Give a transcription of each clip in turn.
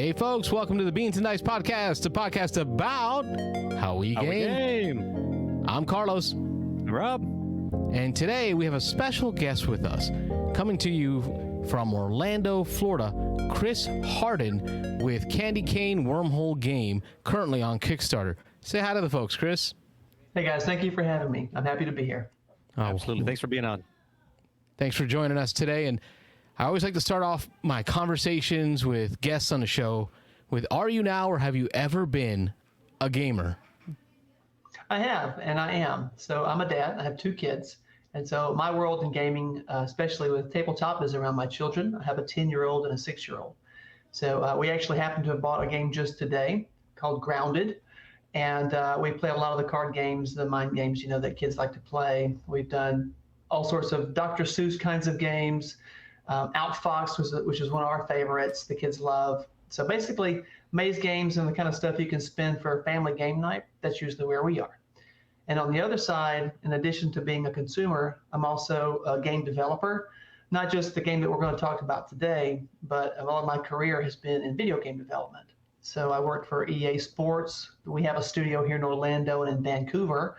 Hey folks, welcome to the Beans and Dice podcast, a podcast about how we game. I'm Carlos. Rob. And today we have a special guest with us, coming to you from Orlando, Florida, Chris Harden with Candy Cane Wormhole game, currently on Kickstarter. Say hi to the folks, Chris. Hey guys, thank you for having me. I'm happy to be here. Absolutely. Thanks for being on. Thanks for joining us today. And I always like to start off my conversations with guests on the show with, are you now or have you ever been a gamer? I have, and I am. So I'm a dad. I have 2 kids. And so my world in gaming, especially with tabletop, is around my children. I have a 10-year-old and a 6-year-old. So we actually happen to have bought a game just today called Grounded. And we play a lot of the card games, the mind games, you know, that kids like to play. We've done all sorts of Dr. Seuss kinds of games. Outfox, which is one of our favorites, the kids love. So basically, maze games and the kind of stuff you can spend for a family game night, that's usually where we are. And on the other side, in addition to being a consumer, I'm also a game developer. Not just the game that we're going to talk about today, but all of my career has been in video game development. So I worked for EA Sports. We have a studio here in Orlando and in Vancouver.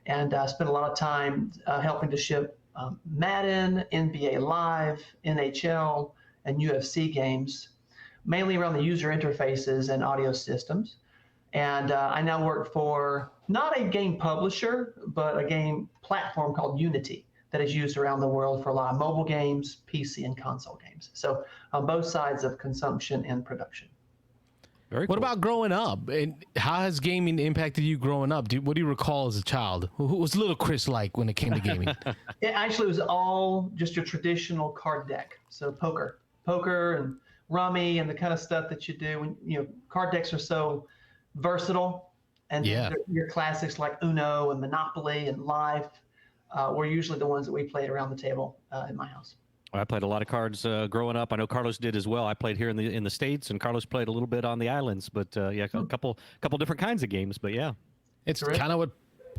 And I spent a lot of time helping to ship Madden, NBA Live, NHL, and UFC games, mainly around the user interfaces and audio systems. And I now work for not a game publisher, but a game platform called Unity that is used around the world for a lot of mobile games, PC, and console games. So on both sides of consumption and production. Very cool. What about growing up? And how has gaming impacted you growing up? What do you recall as a child? Who was little Chris like when it came to gaming? It actually was all just your traditional card deck. So poker and rummy and the kind of stuff that you do. When, you know, card decks are so versatile. And your classics like Uno and Monopoly and Life were usually the ones that we played around the table in my house. I played a lot of cards growing up. I know Carlos did as well. I played here in the States, and Carlos played a little bit on the islands. But yeah, a couple different kinds of games. But yeah, it's kind of what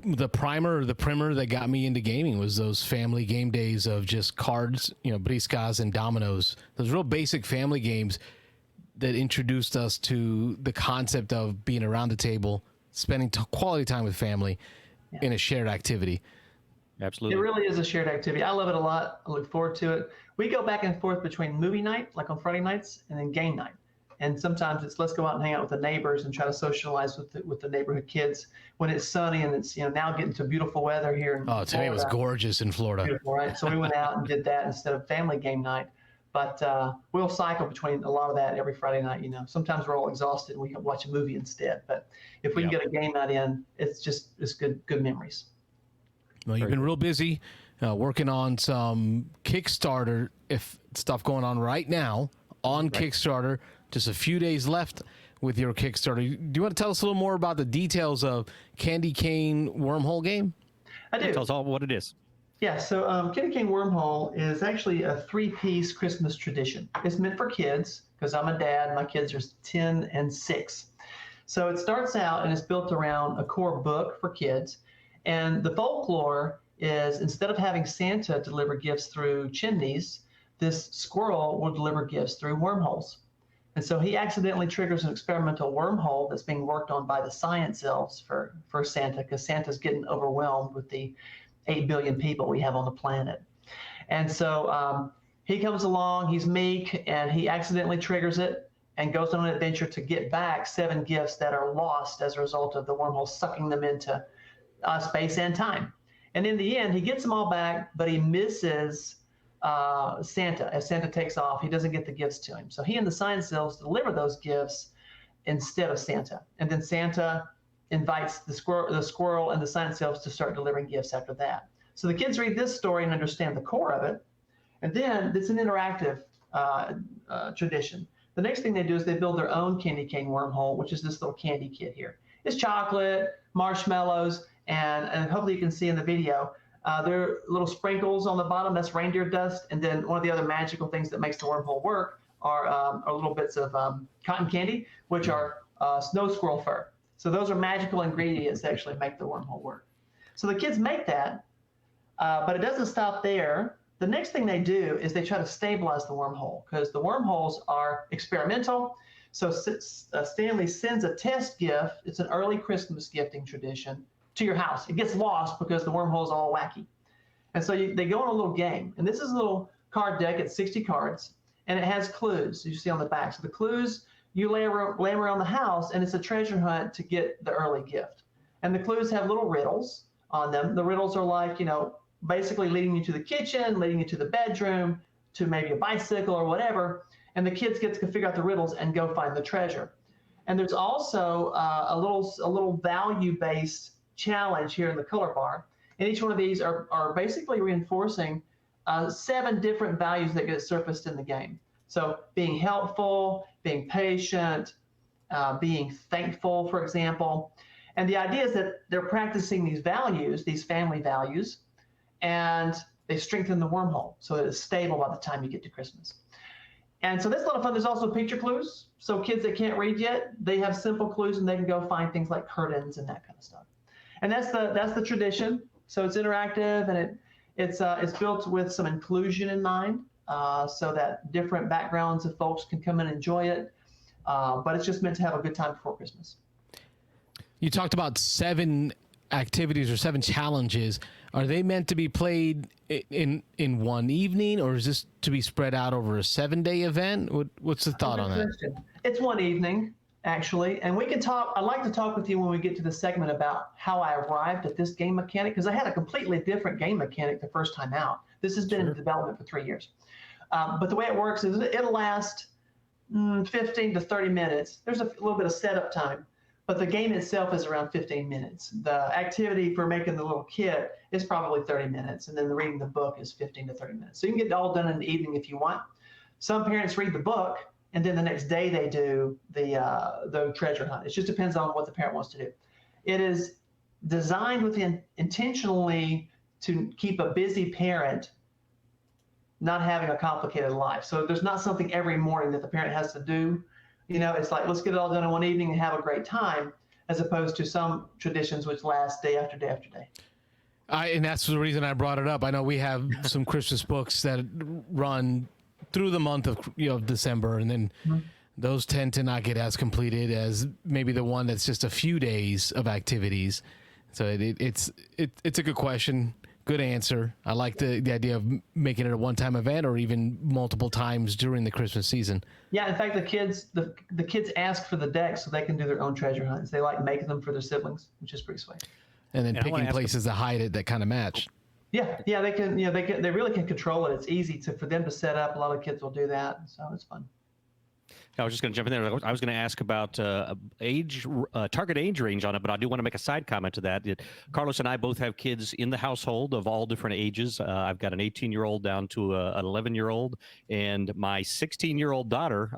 the primer that got me into gaming was those family game days of just cards, you know, briscas and dominoes. Those real basic family games that introduced us to the concept of being around the table, spending quality time with family in a shared activity. Absolutely. It really is a shared activity. I love it a lot. I look forward to it. We go back and forth between movie night, like on Friday nights, and then game night. And sometimes it's let's go out and hang out with the neighbors and try to socialize with the neighborhood kids when it's sunny and it's, you know, now getting to beautiful weather here in Florida. Today was gorgeous in Florida. Beautiful, right? So we went out and did that instead of family game night. But we'll cycle between a lot of that every Friday night. You know, sometimes we're all exhausted and we can watch a movie instead. But if we can get a game night in, it's good memories. Well, you've been real busy working on some Kickstarter stuff going on right now on Kickstarter. Just a few days left with your Kickstarter. Do you want to tell us a little more about the details of Candy Cane Wormhole game? I do. Tell us all what it is. Yeah, so Candy Cane Wormhole is actually a 3-piece Christmas tradition. It's meant for kids because I'm a dad. My kids are 10 and 6. So it starts out and it's built around a core book for kids. And the folklore is instead of having Santa deliver gifts through chimneys, this squirrel will deliver gifts through wormholes. And so he accidentally triggers an experimental wormhole that's being worked on by the science elves for Santa, because Santa's getting overwhelmed with the 8 billion people we have on the planet. And so he comes along, he's meek, and he accidentally triggers it and goes on an adventure to get back 7 gifts that are lost as a result of the wormhole sucking them into space and time. And in the end, he gets them all back, but he misses Santa. As Santa takes off, he doesn't get the gifts to him. So he and the science elves deliver those gifts instead of Santa. And then Santa invites the squirrel and the science elves to start delivering gifts after that. So the kids read this story and understand the core of it. And then it's an interactive tradition. The next thing they do is they build their own candy cane wormhole, which is this little candy kit here. It's chocolate, marshmallows, and hopefully you can see in the video, there are little sprinkles on the bottom. That's reindeer dust. And then one of the other magical things that makes the wormhole work are little bits of cotton candy, which are snow squirrel fur. So those are magical ingredients that actually make the wormhole work. So the kids make that, but it doesn't stop there. The next thing they do is they try to stabilize the wormhole, because the wormholes are experimental. So Stanley sends a test gift. It's an early Christmas gifting tradition to your house. It gets lost because the wormhole is all wacky. And so they go on a little game. And this is a little card deck. It's 60 cards. And it has clues, you see on the back. So the clues you lay around the house, and it's a treasure hunt to get the early gift. And the clues have little riddles on them. The riddles are like, basically leading you to the kitchen, leading you to the bedroom, to maybe a bicycle or whatever. And the kids get to figure out the riddles and go find the treasure. And there's also a little value-based challenge here in the color bar. And each one of these are basically reinforcing 7 different values that get surfaced in the game. So being helpful, being patient, being thankful, for example. And the idea is that they're practicing these values, these family values, and they strengthen the wormhole so that it's stable by the time you get to Christmas. And so that's a lot of fun. There's also picture clues. So kids that can't read yet, they have simple clues and they can go find things like curtains and that kind of stuff. And that's the tradition. So it's interactive, and it's built with some inclusion in mind, so that different backgrounds of folks can come and enjoy it. But it's just meant to have a good time before Christmas. You talked about 7 activities or 7 challenges. Are they meant to be played in one evening, or is this to be spread out over a 7-day event? What's the thought on that? It's one evening, actually, and we can talk. I'd like to talk with you when we get to the segment about how I arrived at this game mechanic, because I had a completely different game mechanic the first time out. This has been in development for 3 years. But the way it works is it'll last 15 to 30 minutes. There's a little bit of setup time, but the game itself is around 15 minutes. The activity for making the little kit is probably 30 minutes, and then the reading the book is 15 to 30 minutes. So you can get it all done in the evening if you want. Some parents read the book, and then the next day they do the treasure hunt. It just depends on what the parent wants to do. It is designed intentionally to keep a busy parent not having a complicated life. So there's not something every morning that the parent has to do. It's like, let's get it all done in one evening and have a great time, as opposed to some traditions which last day after day after day. And that's the reason I brought it up. I know we have some Christmas books that run through the month of December, and then those tend to not get as completed as maybe the one that's just a few days of activities. So it's a good question. Good answer. I like the idea of making it a one-time event, or even multiple times during the Christmas season. Yeah, in fact, the kids ask for the deck so they can do their own treasure hunts. They like making them for their siblings, which is pretty sweet. And then picking places to hide it that kind of match. Yeah, they can. They really can control it. It's easy for them to set up. A lot of kids will do that, so it's fun. I was just going to jump in there. I was going to ask about target age range on it, but I do want to make a side comment to that. Carlos and I both have kids in the household of all different ages. I've got an 18-year-old down to an 11-year-old, and my 16-year-old daughter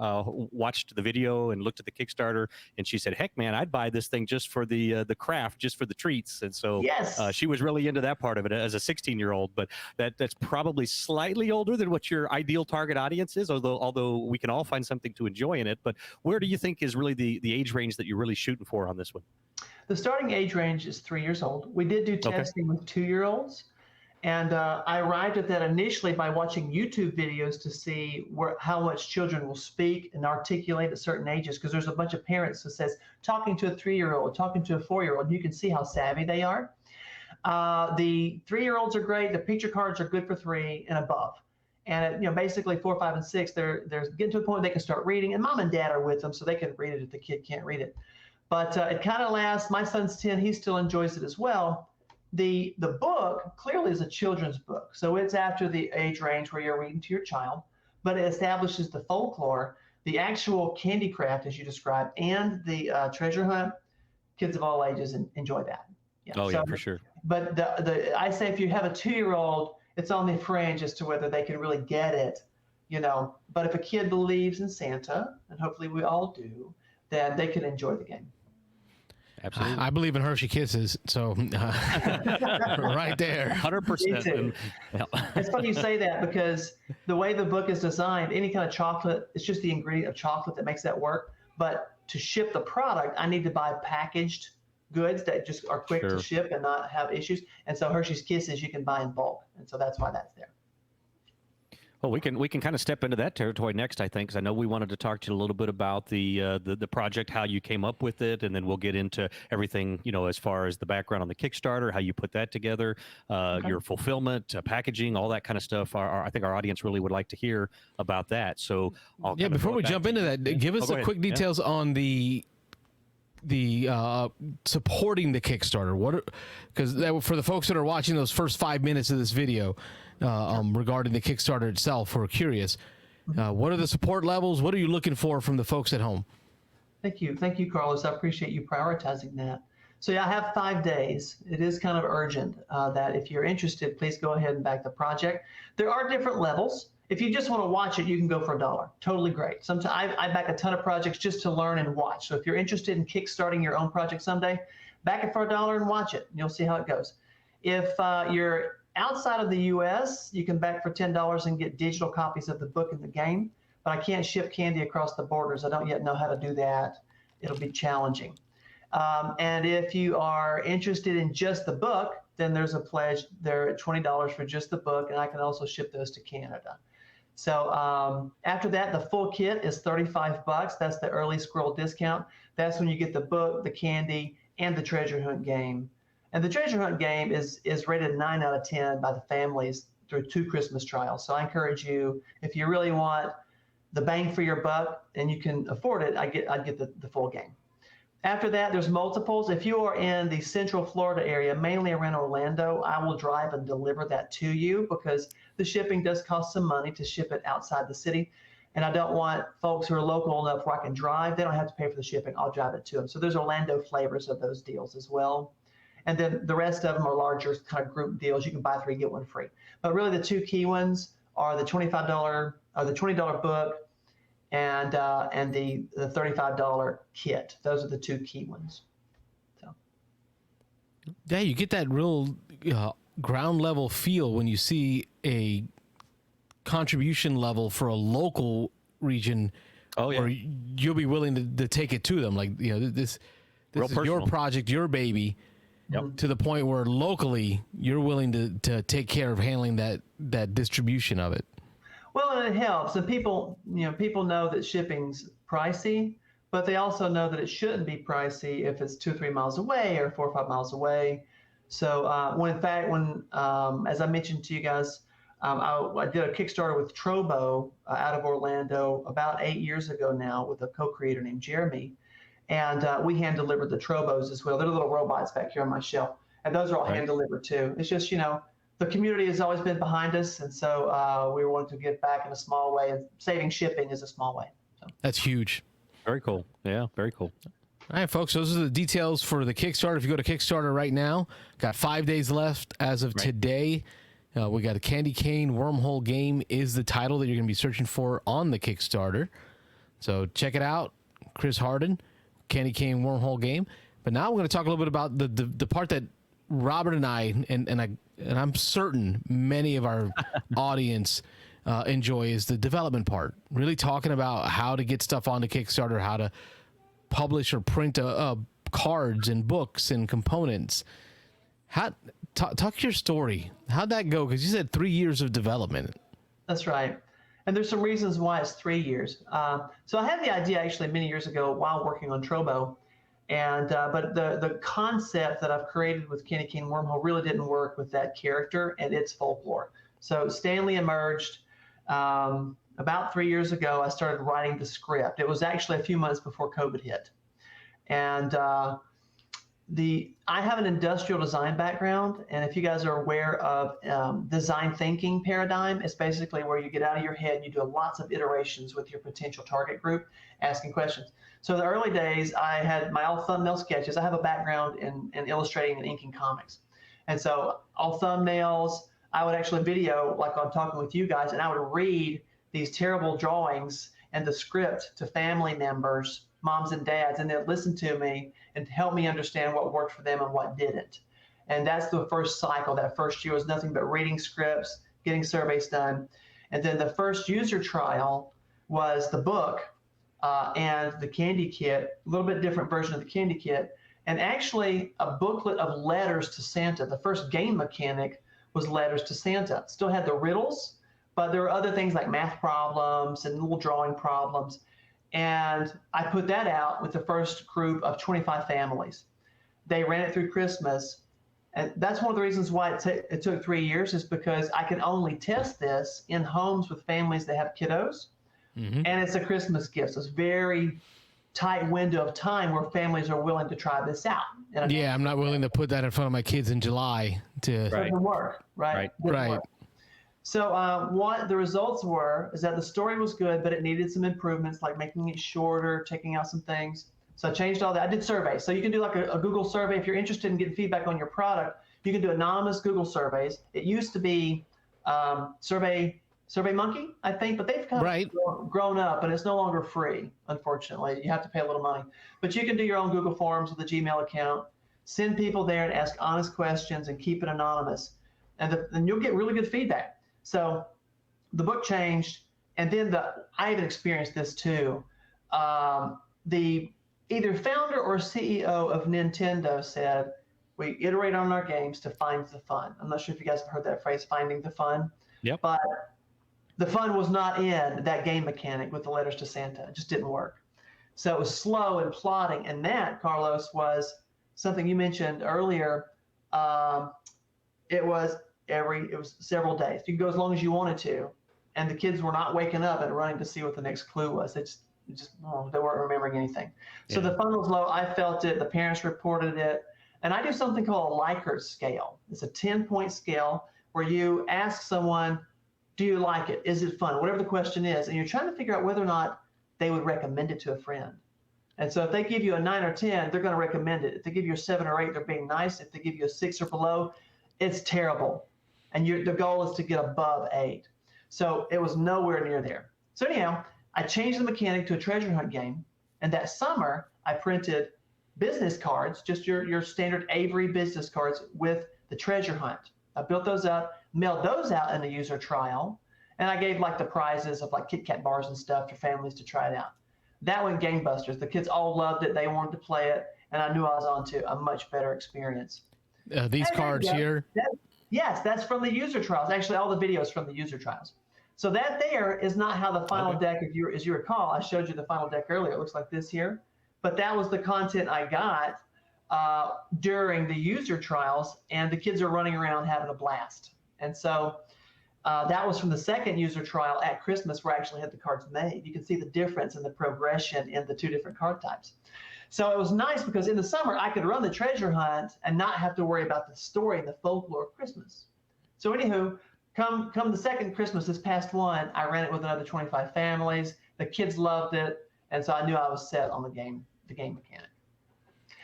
watched the video and looked at the Kickstarter, and she said, "Heck, man, I'd buy this thing just for the craft, just for the treats." And so she was really into that part of it as a 16-year-old. But that's probably slightly older than what your ideal target audience is, although we can all find something to enjoy in it. But where do you think is really the age range that you're really shooting for on this one? The starting age range is 3 years old. We did do testing with 2-year-olds, and I arrived at that initially by watching YouTube videos to see how much children will speak and articulate at certain ages, because there's a bunch of parents that says talking to a 3-year-old, talking to a 4-year-old, you can see how savvy they are. The 3-year-olds are great. The picture cards are good for 3 and above. And basically 4, 5, and 6, they're getting to a point where they can start reading, and mom and dad are with them, so they can read it if the kid can't read it. But it kind of lasts. My son's 10; he still enjoys it as well. The book clearly is a children's book, so it's after the age range where you're reading to your child, but it establishes the folklore, the actual candy craft as you described, and the treasure hunt. Kids of all ages enjoy that. Yeah, for sure. But I say if you have a 2-year-old, it's on the fringe as to whether they can really get it, But if a kid believes in Santa, and hopefully we all do, then they can enjoy the game. Absolutely. I believe in Hershey Kisses, so right there. 100%. It's funny you say that, because the way the book is designed, any kind of chocolate, it's just the ingredient of chocolate that makes that work. But to ship the product, I need to buy packaged goods that just are quick to ship and not have issues. And so Hershey's Kisses you can buy in bulk, and so that's why that's there. Well, we can kind of step into that territory next, I think, because I know we wanted to talk to you a little bit about the project, how you came up with it, and then we'll get into everything, as far as the background on the Kickstarter, how you put that together, your fulfillment, packaging, all that kind of stuff. I think our audience really would like to hear about that. So, before we jump into that, give us the quick details on the supporting the Kickstarter. Because for the folks that are watching those first 5 minutes of this video regarding the Kickstarter itself, we're curious. What are the support levels? What are you looking for from the folks at home? Thank you, Carlos. I appreciate you prioritizing that. So yeah, I have 5 days. It is kind of urgent that if you're interested, please go ahead and back the project. There are different levels. If you just want to watch it, you can go for $1. Totally great. Sometimes I back a ton of projects just to learn and watch. So if you're interested in kickstarting your own project someday, back it for $1 and watch it. And you'll see how it goes. If you're outside of the U.S., you can back for $10 and get digital copies of the book and the game. But I can't ship candy across the borders. I don't yet know how to do that. It'll be challenging. And if you are interested in just the book, then there's a pledge there at $20 for just the book, and I can also ship those to Canada. So after that, the full kit is $35. That's the early scroll discount. That's when you get the book, the candy, and the treasure hunt game. And the treasure hunt game is rated 9 out of 10 by the families through 2 Christmas trials. So I encourage you, if you really want the bang for your buck and you can afford it, I'd get the full game. After that, there's multiples. If you are in the Central Florida area, mainly around Orlando, I will drive and deliver that to you because the shipping does cost some money to ship it outside the city. And I don't want folks who are local enough where I can drive. They don't have to pay for the shipping. I'll drive it to them. So there's Orlando flavors of those deals as well. And then the rest of them are larger kind of group deals. You can buy 3, get 1 free. But really the 2 key ones are the $25 or the $20 book and the $35 kit. Those are the 2 key ones. So. Yeah, you get that real ground level feel when you see a contribution level for a local region. Oh yeah, where you'll be willing to take it to them. Like this is your project, your baby. Yep. To the point where locally you're willing to take care of handling that distribution of it. Well, and it helps. And people know that shipping's pricey, but they also know that it shouldn't be pricey if it's 2 or 3 miles away or 4 or 5 miles away. So as I mentioned to you guys, I did a Kickstarter with Trobo out of Orlando about 8 years ago now with a co-creator named Jeremy. And we hand delivered the Trobos as well. They're little robots back here on my shelf. And those are all hand delivered too. It's just, the community has always been behind us. And so we wanted to give back in a small way, and saving shipping is a small way. So. That's huge. Very cool. Yeah, very cool. All right, folks, those are the details for the Kickstarter. If you go to Kickstarter right now, got 5 days left as of today. We got a Candy Cane Wormhole game is the title that you're going to be searching for on the Kickstarter. So check it out. Chris Harden, Candy Cane Wormhole game. But now we're going to talk a little bit about the part that Robert and I'm certain many of our audience enjoy is the development part. Really talking about how to get stuff onto Kickstarter, how to publish or print cards and books and components. Talk your story. How'd that go? Because you said 3 years of development. That's right. And there's some reasons why it's 3 years. So I had the idea actually many years ago while working on Trobo. But the concept that I've created with Candy Cane Wormhole really didn't work with that character and its folklore. So Stanley emerged about 3 years ago. I started writing the script. It was actually a few months before COVID hit. And I have an industrial design background, and if you guys are aware of design thinking paradigm, it's basically where you get out of your head and you do lots of iterations with your potential target group, asking questions. So in the early days, I had my all thumbnail sketches. I have a background in illustrating and inking comics. And so all thumbnails, I would actually video like I'm talking with you guys, and I would read these terrible drawings and the script to family members, moms and dads, and they'd listen to me and help me understand what worked for them and what didn't. And that's the first cycle. That first year was nothing but reading scripts, getting surveys done. And then the first user trial was the book and the candy kit, a little bit different version of the candy kit, and actually a booklet of letters to Santa. The first game mechanic was letters to Santa. Still had the riddles, but there were other things like math problems and little drawing problems. And I put that out with the first group of 25 families. They ran it through Christmas. And that's one of the reasons why it took 3 years, is because I could only test this in homes with families that have kiddos. Mm-hmm. And it's a Christmas gift. So it's very tight window of time where families are willing to try this out. Yeah, I'm not willing to put that in front of my kids in July. It doesn't work, right? Right. So what the results were is that the story was good, but it needed some improvements, like making it shorter, taking out some things. So I changed all that. I did surveys. So you can do like a Google survey. If you're interested in getting feedback on your product, you can do anonymous Google surveys. It used to be Survey Monkey, I think, but they've kind of grown up, and it's no longer free, unfortunately. You have to pay a little money. But you can do your own Google Forms with a Gmail account, send people there and ask honest questions and keep it anonymous. And you'll get really good feedback. So the book changed, and then I even experienced this too. The either founder or CEO of Nintendo said, we iterate on our games to find the fun. I'm not sure if you guys have heard that phrase, finding the fun. Yep. But the fun was not in that game mechanic with the letters to Santa. It just didn't work. So it was slow and plodding. And that, Carlos, was something you mentioned earlier. It was several days. You could go as long as you wanted to. And the kids were not waking up and running to see what the next clue was. They weren't remembering anything. So the fun was low. I felt it. The parents reported it. And I do something called a Likert scale. It's a 10-point scale where you ask someone, do you like it? Is it fun? Whatever the question is. And you're trying to figure out whether or not they would recommend it to a friend. And so if they give you a 9 or 10, they're going to recommend it. If they give you a 7 or 8, they're being nice. If they give you a 6 or below, it's terrible. And the goal is to get above 8. So it was nowhere near there. So anyhow, I changed the mechanic to a treasure hunt game. And that summer, I printed business cards, just your standard Avery business cards with the treasure hunt. I built those up, mailed those out in the user trial, and I gave like the prizes of like Kit Kat bars and stuff for families to try it out. That went gangbusters. The kids all loved it. They wanted to play it, and I knew I was on to a much better experience. These cards here? Yes, that's from the user trials. Actually, all the videos from the user trials. So that there is not how the final deck, as you recall, I showed you the final deck earlier. It looks like this here. But that was the content I got during the user trials, and the kids are running around having a blast. And so that was from the second user trial at Christmas, where I actually had the cards made. You can see the difference in the progression in the two different card types. So it was nice because in the summer, I could run the treasure hunt and not have to worry about the story and the folklore of Christmas. So anywho, come the second Christmas, this past one, I ran it with another 25 families. The kids loved it, and so I knew I was set on the game mechanic.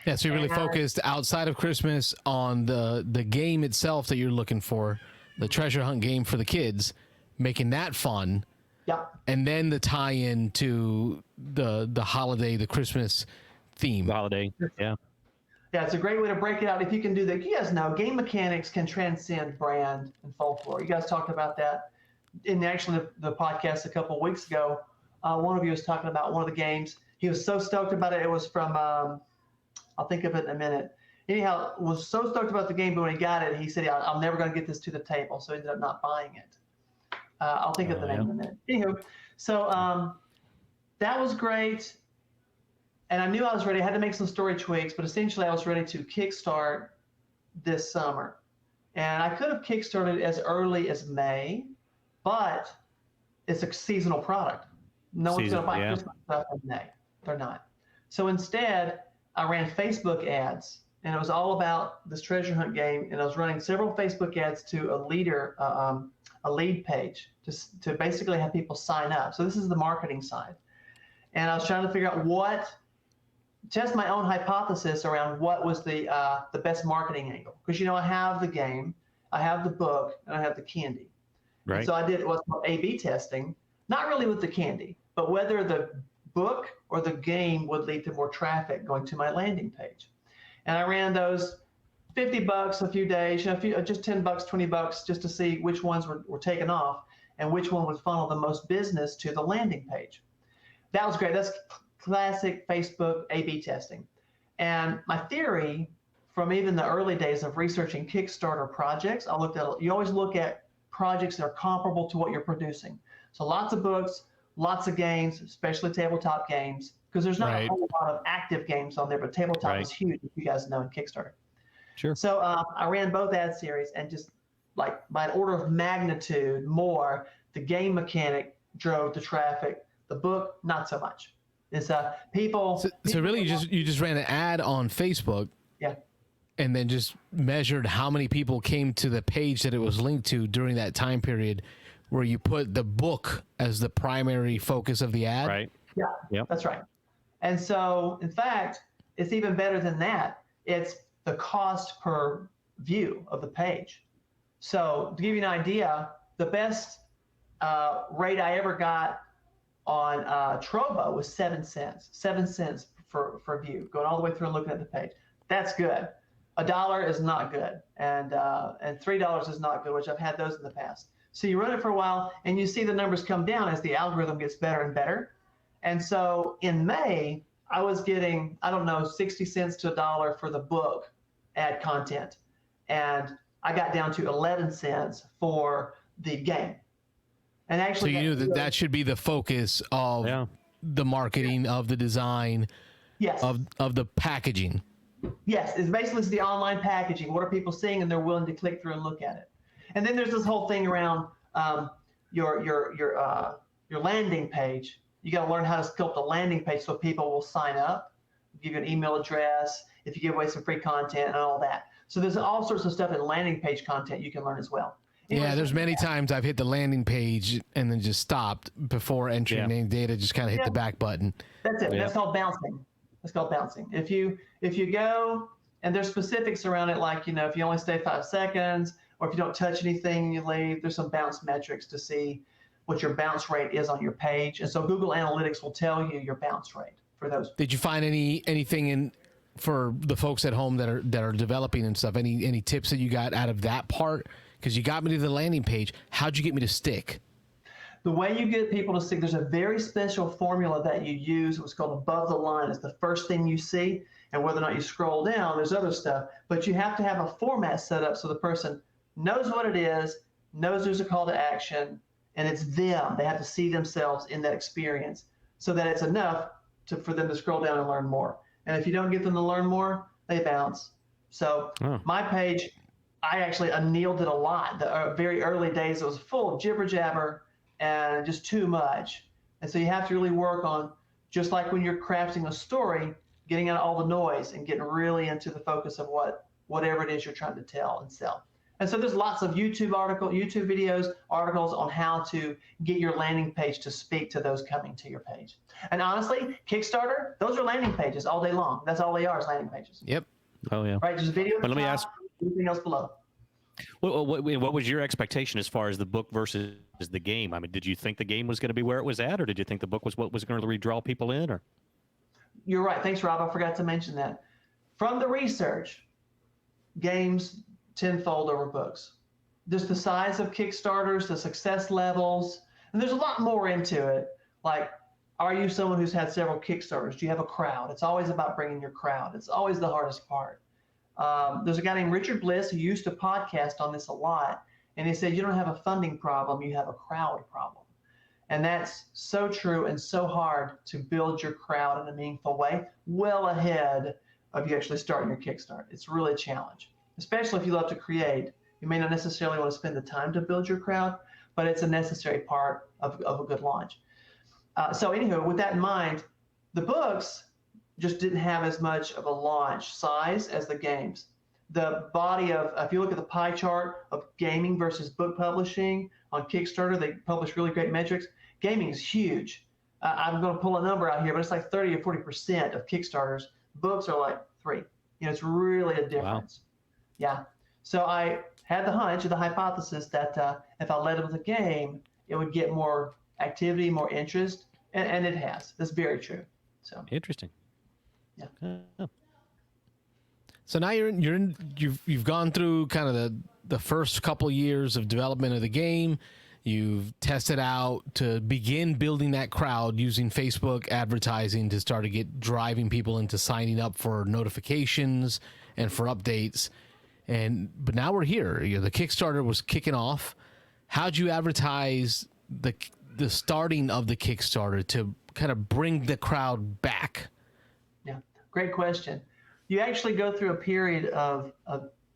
Yeah, so you really focused outside of Christmas on the game itself that you're looking for, the treasure hunt game for the kids, making that fun. Yep. And then the tie-in to the holiday, the Christmas theme. The holiday, yeah. Yeah, it's a great way to break it out. If you can do that, you guys know game mechanics can transcend brand and folklore. You guys talked about that in actually the podcast a couple of weeks ago. One of you was talking about one of the games. He was so stoked about it. It was from, I'll think of it in a minute. Anyhow, was so stoked about the game, but when he got it, he said, I'm never going to get this to the table. So he ended up not buying it. I'll think of the name in a minute. Anywho, so that was great. And I knew I was ready. I had to make some story tweaks, but essentially I was ready to kickstart this summer. And I could have kickstarted as early as May, but it's a seasonal product. No one's going to buy Christmas stuff in May. They're not. So instead, I ran Facebook ads, and it was all about this treasure hunt game. And I was running several Facebook ads to a lead page to basically have people sign up. So this is the marketing side. And I was trying to figure out test my own hypothesis around what was the best marketing angle. Because, I have the game, I have the book, and I have the candy. Right. And so I did what's called A/B testing, not really with the candy, but whether the book or the game would lead to more traffic going to my landing page. And I ran those $50 a few days, just $10, $20, just to see which ones were taken off and which one would funnel the most business to the landing page. That was great. That's classic Facebook A/B testing. And my theory from even the early days of researching Kickstarter projects, you always look at projects that are comparable to what you're producing. So lots of books, lots of games, especially tabletop games, because there's not a whole lot of active games on there, but tabletop is huge, if you guys know, in Kickstarter. Sure. So I ran both ad series, and just like by an order of magnitude more, the game mechanic drove the traffic. The book, not so much. It's people. So really, you just ran an ad on Facebook. Yeah. And then just measured how many people came to the page that it was linked to during that time period, where you put the book as the primary focus of the ad. Right. Yeah. Yep. That's right. And so, in fact, it's even better than that. It's the cost per view of the page. So to give you an idea, the best rate I ever got on Trovo was 7 cents. 7 cents for view, going all the way through and looking at the page. That's good. $1 is not good, and $3 is not good, which I've had those in the past. So you run it for a while, and you see the numbers come down as the algorithm gets better and better. And so in May, I was getting, 60 cents to $1 for the book ad content, and I got down to 11 cents for the game. And actually, so you knew that should be the focus of the marketing, of the design, yes, of the packaging. Yes, it's basically the online packaging. What are people seeing, and they're willing to click through and look at it. And then there's this whole thing around your landing page. You got to learn how to sculpt a landing page so people will sign up, give you an email address, if you give away some free content and all that. So there's all sorts of stuff in landing page content you can learn as well. Yeah, there's many times I've hit the landing page and then just stopped before entering any data, just kind of hit the back button. That's it. That's called bouncing. That's called bouncing. If you go, and there's specifics around it, like, if you only stay 5 seconds, or if you don't touch anything and you leave, there's some bounce metrics to see what your bounce rate is on your page. And so Google Analytics will tell you your bounce rate for those. Did you find anything for the folks at home that are developing and stuff? Any tips that you got out of that part? Because you got me to the landing page. How'd you get me to stick? The way you get people to stick, there's a very special formula that you use. It was called above the line. It's the first thing you see. And whether or not you scroll down, there's other stuff. But you have to have a format set up so the person knows what it is, knows there's a call to action, and it's them. They have to see themselves in that experience so that it's enough for them to scroll down and learn more. And if you don't get them to learn more, they bounce. So my page, I actually annealed it a lot. The very early days, it was full of jibber jabber and just too much. And so you have to really work on, just like when you're crafting a story, getting out all the noise and getting really into the focus of whatever it is you're trying to tell and sell. And so there's lots of YouTube videos, articles on how to get your landing page to speak to those coming to your page. And honestly, Kickstarter, those are landing pages all day long. That's all they are, is landing pages. Yep. Oh, yeah. Right, just video. But let me ask, anything else below. what was your expectation as far as the book versus the game? I mean, did you think the game was going to be where it was at, or did you think the book was what was going to redraw people in? Or You're right. Thanks, Rob. I forgot to mention that. From the research, games tenfold over books. Just the size of Kickstarters, the success levels, and there's a lot more into it. Like, are you someone who's had several Kickstarters? Do you have a crowd? It's always about bringing your crowd. It's always the hardest part. There's a guy named Richard Bliss who used to podcast on this a lot, and he said, you don't have a funding problem, you have a crowd problem. And that's so true and so hard to build your crowd in a meaningful way, well ahead of you actually starting your Kickstarter. It's really a challenge, especially if you love to create. You may not necessarily want to spend the time to build your crowd, but it's a necessary part of a good launch. So anywho, with that in mind, the books just didn't have as much of a launch size as the games. The body of, if you look at the pie chart of gaming versus book publishing on Kickstarter, they publish really great metrics. Gaming is huge. I'm going to pull a number out here, but it's like 30 or 40% of Kickstarters. Books are like 3. It's really a difference. Wow. Yeah. So I had the hunch or the hypothesis that if I led it with a game, it would get more activity, more interest, and it has. That's very true. So interesting. Yeah. So now you've gone through kind of the first couple years of development of the game. You've tested out to begin building that crowd using Facebook advertising to start to get driving people into signing up for notifications and for updates. But now we're here. The Kickstarter was kicking off. how'd you advertise the starting of the Kickstarter to kind of bring the crowd back? Yeah, great question. You actually go through a period of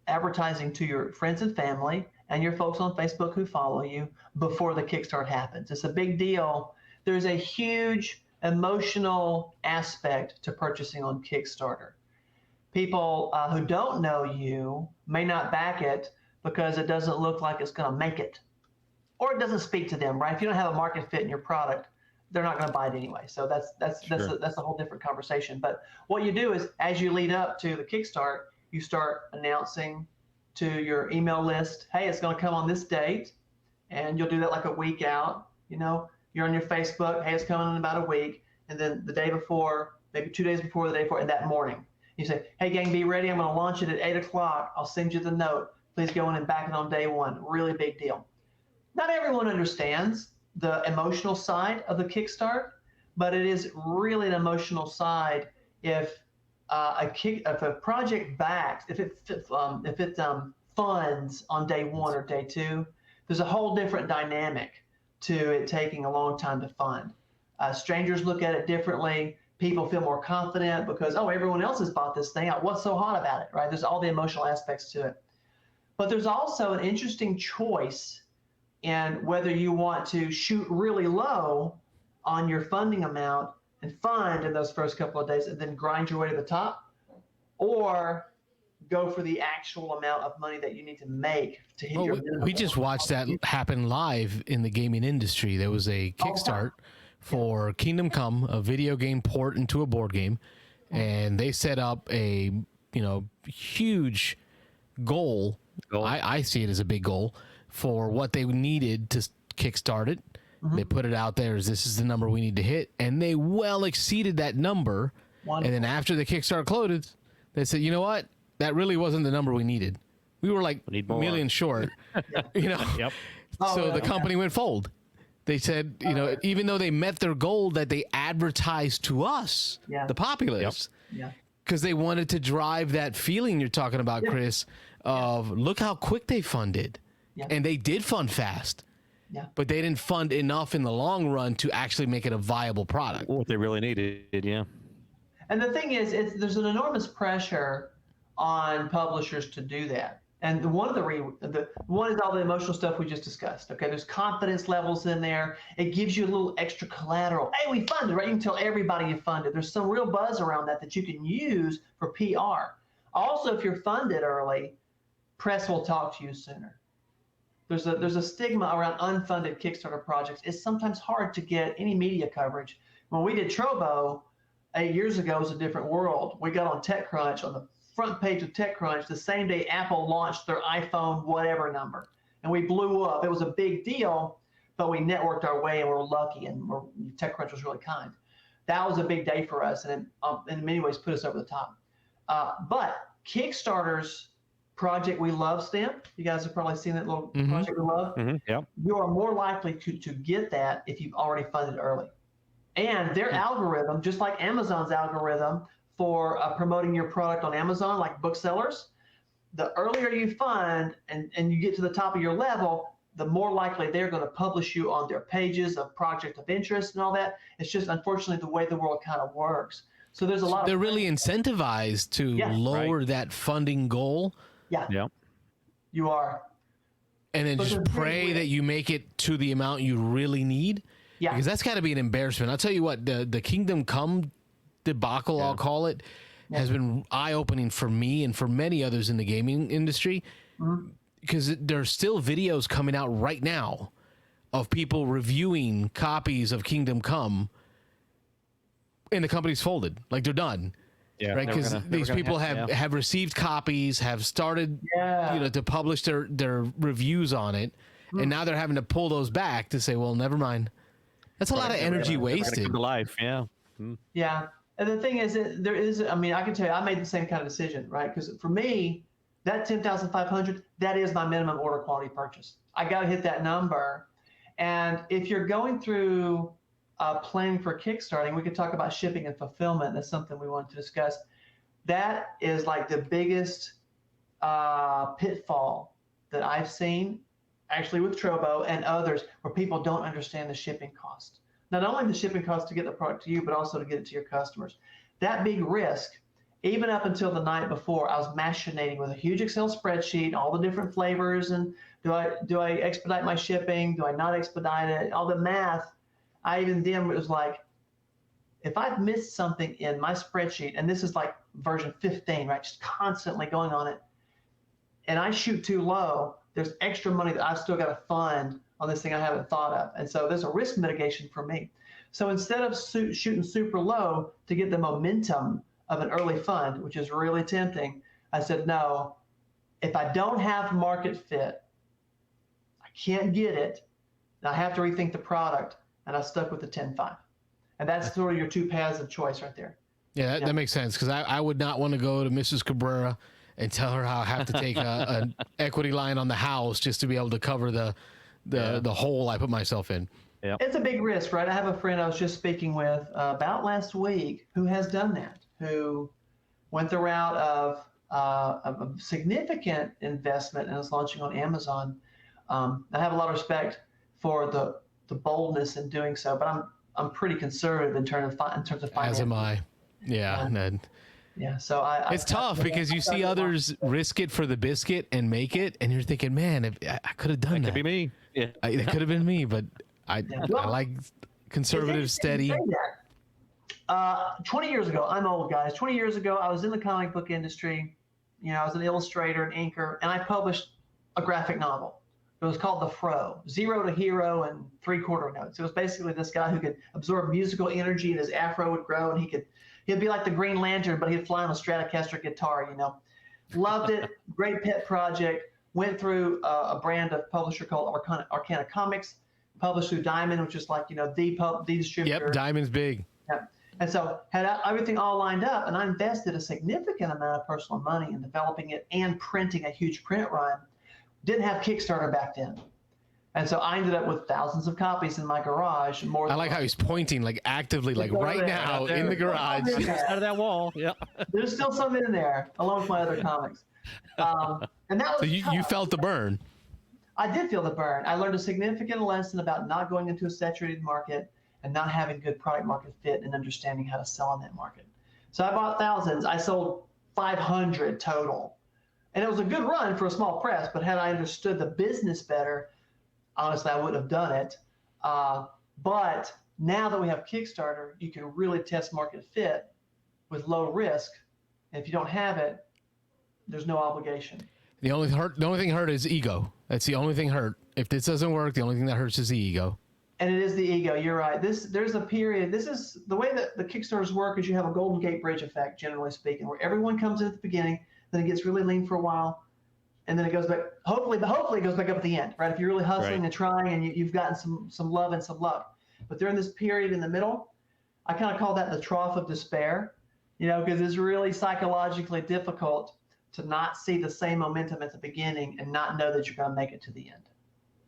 advertising to your friends and family and your folks on Facebook who follow you before the Kickstart happens. It's a big deal. There's a huge emotional aspect to purchasing on Kickstarter. People who don't know you may not back it because it doesn't look like it's going to make it, or it doesn't speak to them, right? If you don't have a market fit in your product, they're not going to buy it anyway. So that's a whole different conversation. But what you do is, as you lead up to the Kickstart, you start announcing to your email list, hey, it's going to come on this date, and you'll do that like a week out. You know, you're on your Facebook, hey, it's coming in about a week, and then the day before, maybe 2 days before, the day before, and that morning, you say, hey, gang, be ready. I'm going to launch it at 8 o'clock. I'll send you the note. Please go in and back it on day one. Really big deal. Not everyone understands the emotional side of the Kickstart, but it is really an emotional side if a project backs, if it funds on day one or day two, there's a whole different dynamic to it taking a long time to fund. Strangers look at it differently. People feel more confident because, oh, everyone else has bought this thing. What's so hot about it, right? There's all the emotional aspects to it. But there's also an interesting choice in whether you want to shoot really low on your funding amount and fund in those first couple of days and then grind your way to the top, or go for the actual amount of money that you need to make to hit your minimum. We just watched that happen live in the gaming industry. There was a Kickstart for Kingdom Come, a video game port into a board game, and they set up a huge goal. I see it as a big goal for what they needed to kickstart it. Mm-hmm. They put it out there as this is the number we need to hit, and they well exceeded that number. Wonderful. And then after the Kickstarter closed, they said, you know what? That really wasn't the number we needed. We were like a million short. Yep. So the company went fold. They said, even though they met their goal that they advertised to us, the populace, because they wanted to drive that feeling you're talking about, Chris, of look how quick they funded. Yeah. And they did fund fast. Yeah. But they didn't fund enough in the long run to actually make it a viable product. What they really needed, yeah. And the thing is, there's an enormous pressure on publishers to do that. And one is all the emotional stuff we just discussed. Okay, there's confidence levels in there. It gives you a little extra collateral. Hey, we funded, right? You can tell everybody you funded. There's some real buzz around that you can use for PR. Also, if you're funded early, press will talk to you sooner. There's a stigma around unfunded Kickstarter projects. It's sometimes hard to get any media coverage. When we did Trovo 8 years ago, it was a different world. We got on TechCrunch, on the front page of TechCrunch, the same day Apple launched their iPhone whatever number. And we blew up. It was a big deal, but we networked our way and we're lucky, and TechCrunch was really kind. That was a big day for us, and it, in many ways put us over the top. But Kickstarter's Project We Love stamp, you guys have probably seen that little Project We Love. Mm-hmm. Yep. You are more likely to get that if you've already funded early. And their algorithm, just like Amazon's algorithm for promoting your product on Amazon, like booksellers, the earlier you fund and you get to the top of your level, the more likely they're going to publish you on their pages of project of interest and all that. It's just, unfortunately, the way the world kind of works. So there's a lot They're really incentivized to lower that funding goal. Yeah. You are. And then just pray that you make it to the amount you really need. Yeah. Because that's got to be an embarrassment. I'll tell you what, the Kingdom Come debacle, I'll call it, has been eye-opening for me and for many others in the gaming industry. Because there's still videos coming out right now of people reviewing copies of Kingdom Come, and the company's folded. Like, they're done. Yeah, right, because these people have received copies, have started to publish their reviews on it, and now they're having to pull those back to say, well, never mind. That's a lot of energy wasted. Life, yeah. Yeah, and the thing is, there is. I mean, I can tell you, I made the same kind of decision, right? Because for me, that 10,500, that is my minimum order quality purchase. I got to hit that number, and if you're going through planning for kickstarting, we could talk about shipping and fulfillment. That's something we want to discuss. That is like the biggest pitfall that I've seen actually with Trobo and others, where people don't understand the shipping cost. Not only the shipping cost to get the product to you, but also to get it to your customers. That big risk, even up until the night before, I was machinating with a huge Excel spreadsheet, all the different flavors, and do I expedite my shipping? Do I not expedite it? All the math. I even then was like, if I've missed something in my spreadsheet, and this is like version 15, right, just constantly going on it, and I shoot too low, there's extra money that I've still got to fund on this thing I haven't thought of. And so there's a risk mitigation for me. So instead of shooting super low to get the momentum of an early fund, which is really tempting, I said, no, if I don't have market fit, I can't get it, and I have to rethink the product, and I stuck with the 10-5. And that's sort of your two paths of choice right there. Yeah, that makes sense, because I would not want to go to Mrs. Cabrera and tell her how I have to take an equity line on the house just to be able to cover the hole I put myself in. Yep. It's a big risk, right? I have a friend I was just speaking with about last week who has done that, who went the route of a significant investment and is launching on Amazon. I have a lot of respect for the boldness in doing so, but I'm pretty conservative in terms of finance. As am I. Yeah. Yeah. So it's tough because you see others risk it for the biscuit and make it, and you're thinking, man, if I could have done that. Could be me. Yeah. It could have been me, but I like conservative, steady. 20 years ago, I'm old, guys. 20 years ago, I was in the comic book industry. I was an illustrator, an inker, and I published a graphic novel. It was called The Fro, 0 to Hero and 3/4 notes. It was basically this guy who could absorb musical energy, and his afro would grow, and he'd be like the Green Lantern, but he'd fly on a Stratocaster guitar. Loved it. Great pet project. Went through a brand of publisher called Arcana Comics, published through Diamond, which is like the distributor. Yep, Diamond's big. Yep. And so had everything all lined up, and I invested a significant amount of personal money in developing it and printing a huge print run. Didn't have Kickstarter back then. And so I ended up with thousands of copies in my garage. I like how he's pointing, like actively, like right now in the garage. Out of that wall. Yeah. There's still some in there, along with my other comics. And that was So you felt the burn. I did feel the burn. I learned a significant lesson about not going into a saturated market and not having good product market fit and understanding how to sell in that market. So I bought thousands. I sold 500 total. And it was a good run for a small press, but had I understood the business better, honestly, I wouldn't have done it. But now that we have Kickstarter, you can really test market fit with low risk. And if you don't have it, there's no obligation. The only thing hurt is ego. That's the only thing hurt. If this doesn't work, the only thing that hurts is the ego. And it is the ego. You're right. There's a period. This is the way that the Kickstarters work. Is you have a Golden Gate Bridge effect, generally speaking, where everyone comes in at the beginning, then it gets really lean for a while, and then it goes back. Hopefully it goes back up at the end, right? If you're really hustling and trying, and you've gotten some love and some luck. But during this period in the middle, I kind of call that the trough of despair, because it's really psychologically difficult to not see the same momentum at the beginning and not know that you're going to make it to the end.